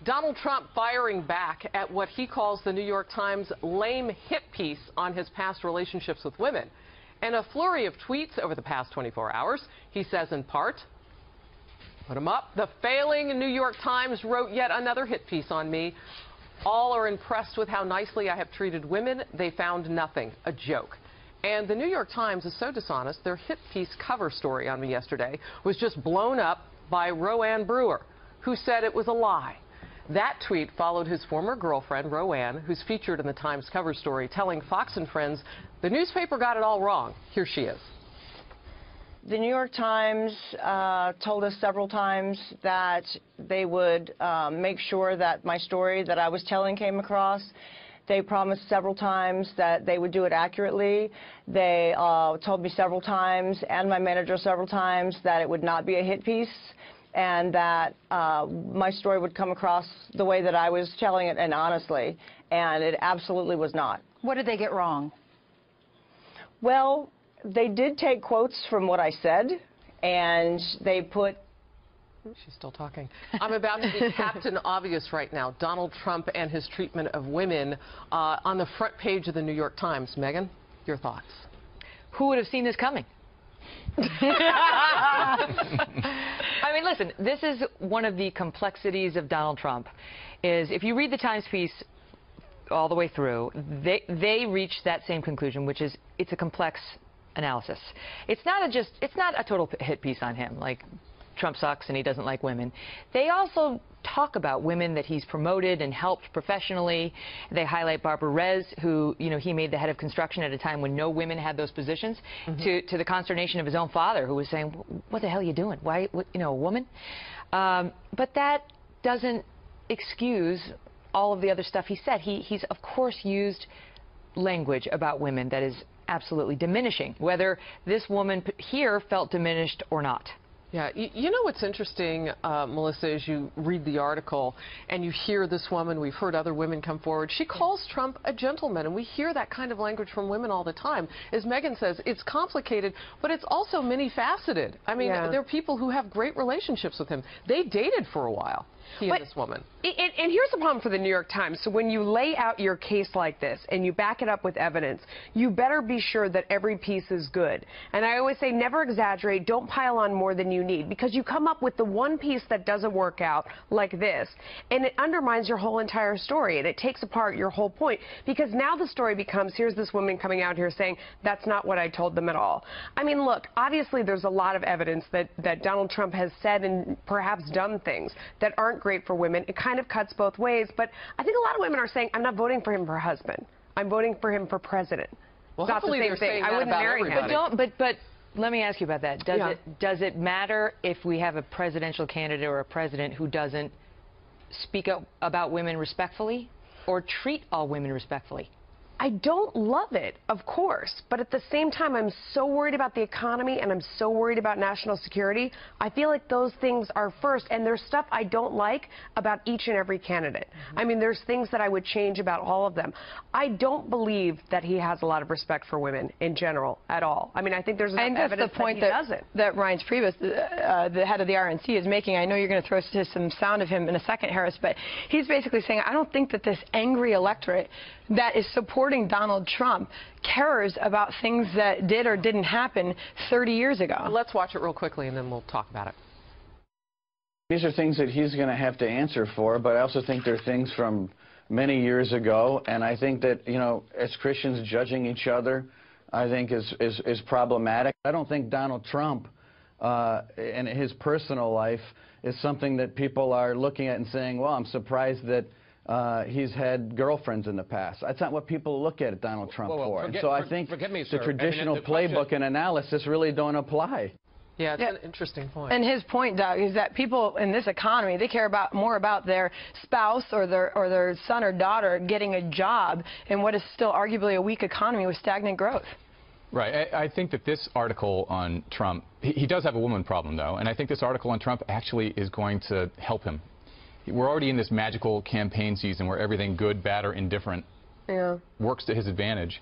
Donald Trump firing back at what he calls the New York Times lame hit piece on his past relationships with women. In a flurry of tweets over the past 24 hours, he says in part, put him up, the failing New York Times wrote yet another hit piece on me. All are impressed with how nicely I have treated women. They found nothing, a joke. And the New York Times is so dishonest, their hit piece cover story on me yesterday was just blown up by Roanne Brewer, who said it was a lie. That tweet followed his former girlfriend, Roanne, who's featured in the Times cover story, telling Fox and Friends the newspaper got it all wrong. Here she is. The New York Times told us several times that they would make sure that my story that I was telling came across. They promised several times that they would do it accurately. They told me several times, and my manager several times, that it would not be a hit piece and that my story would come across the way that I was telling it and honestly, and it absolutely was not. What did they get wrong? Well, they did take quotes from what I said, and they put... She's still talking. I'm about to be Captain Obvious right now. Donald Trump and his treatment of women on the front page of the New York Times. Megan, your thoughts? Who would have seen this coming? I mean, listen, this is one of the complexities of Donald Trump, is if you read the Times piece all the way through, they reach that same conclusion, which is it's a complex analysis. It's not a total hit piece on him, like Trump sucks and he doesn't like women. They also talk about women that he's promoted and helped professionally. They highlight Barbara Rez, who, you know, he made the head of construction at a time when no women had those positions, to the consternation of his own father, who was saying, what the hell are you doing? Why, you know, a woman? But that doesn't excuse all of the other stuff he said. He's, of course, used language about women that is absolutely diminishing, whether this woman here felt diminished or not. Yeah, you know what's interesting, Melissa, as you read the article and you hear this woman, we've heard other women come forward, she calls Trump a gentleman, and we hear that kind of language from women all the time. As Megan says, it's complicated, but it's also many-faceted. I mean, there are people who have great relationships with him. They dated for a while, he and this woman. And here's the problem for the New York Times. So when you lay out your case like this and you back it up with evidence, you better be sure that every piece is good. And I always say never exaggerate, don't pile on more than you need, because you come up with the one piece that doesn't work out like this, and it undermines your whole entire story, and it takes apart your whole point, because now the story becomes, here's this woman coming out here saying, that's not what I told them at all. I mean, look, obviously there's a lot of evidence that Donald Trump has said and perhaps done things that aren't great for women. It kind of cuts both ways, but I think a lot of women are saying, I'm not voting for him for husband. I'm voting for him for president. Well, not the same thing. I wouldn't marry him. But let me ask you about that. Does it matter if we have a presidential candidate or a president who doesn't speak up about women respectfully or treat all women respectfully? I don't love it, of course, but at the same time, I'm so worried about the economy and I'm so worried about national security. I feel like those things are first, and there's stuff I don't like about each and every candidate. I mean, there's things that I would change about all of them. I don't believe that he has a lot of respect for women in general at all. I mean, I think there's enough evidence the point that he doesn't. That Reince Priebus, the head of the RNC, is making. I know you're going to throw some sound of him in a second, Harris, but he's basically saying, I don't think that this angry electorate that is supporting Donald Trump cares about things that did or didn't happen 30 years ago. Let's watch it real quickly and then we'll talk about it. These are things that he's going to have to answer for, but I also think they're things from many years ago, and I think that, you know, as Christians judging each other, I think is problematic. I don't think Donald Trump and his personal life is something that people are looking at and saying, well, I'm surprised that he's had girlfriends in the past. That's not what people look at Donald Trump for. And so I think the traditional playbook and analysis really don't apply. Yeah, it's an interesting point. And his point, Doug, is that people in this economy, they care more about their spouse or their son or daughter getting a job in what is still arguably a weak economy with stagnant growth. Right. I think that this article on Trump, he does have a woman problem, though, and I think this article on Trump actually is going to help him. We're already in this magical campaign season where everything good, bad, or indifferent works to his advantage.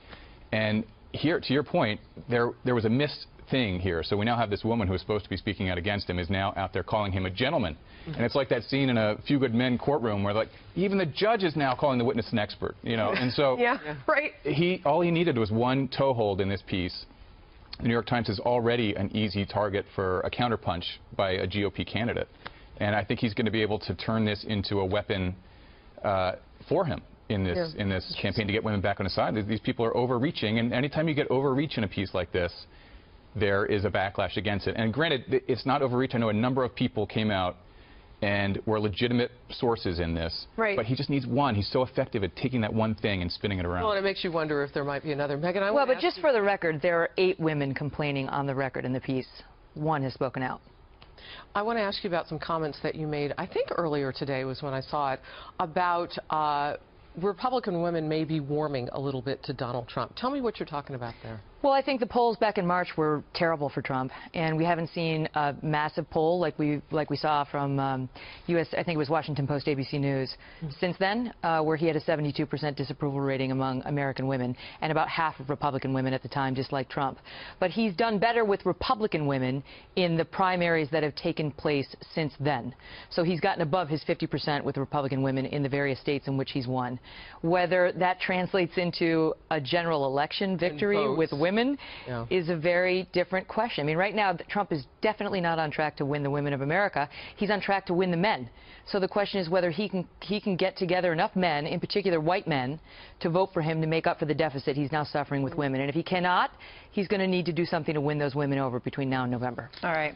And here, to your point, there was a missed thing here. So we now have this woman who is supposed to be speaking out against him is now out there calling him a gentleman. And it's like that scene in A Few Good Men courtroom where, like, even the judge is now calling the witness an expert, you know. And so right. all he needed was one toehold in this piece. The New York Times is already an easy target for a counterpunch by a GOP candidate. And I think he's going to be able to turn this into a weapon for him in this campaign to get women back on his side. These people are overreaching, and anytime you get overreach in a piece like this, there is a backlash against it. And granted, it's not overreach. I know a number of people came out and were legitimate sources in this. Right. But he just needs one. He's so effective at taking that one thing and spinning it around. Well, and it makes you wonder if there might be another. Megan, well, but just for the record, there are 8 women complaining on the record in the piece. 1 has spoken out. I want to ask you about some comments that you made, I think earlier today was when I saw it, about Republican women may be warming a little bit to Donald Trump. Tell me what you're talking about there. Well, I think the polls back in March were terrible for Trump, and we haven't seen a massive poll like we saw from U.S. I think it was Washington Post, ABC News. Since then, where he had a 72% disapproval rating among American women, and about half of Republican women at the time disliked Trump. But he's done better with Republican women in the primaries that have taken place since then. So he's gotten above his 50% with Republican women in the various states in which he's won. Whether that translates into a general election victory with women is a very different question. I mean, right now, Trump is definitely not on track to win the women of America. He's on track to win the men. So the question is whether he can get together enough men, in particular white men, to vote for him to make up for the deficit he's now suffering with women. And if he cannot, he's going to need to do something to win those women over between now and November. All right.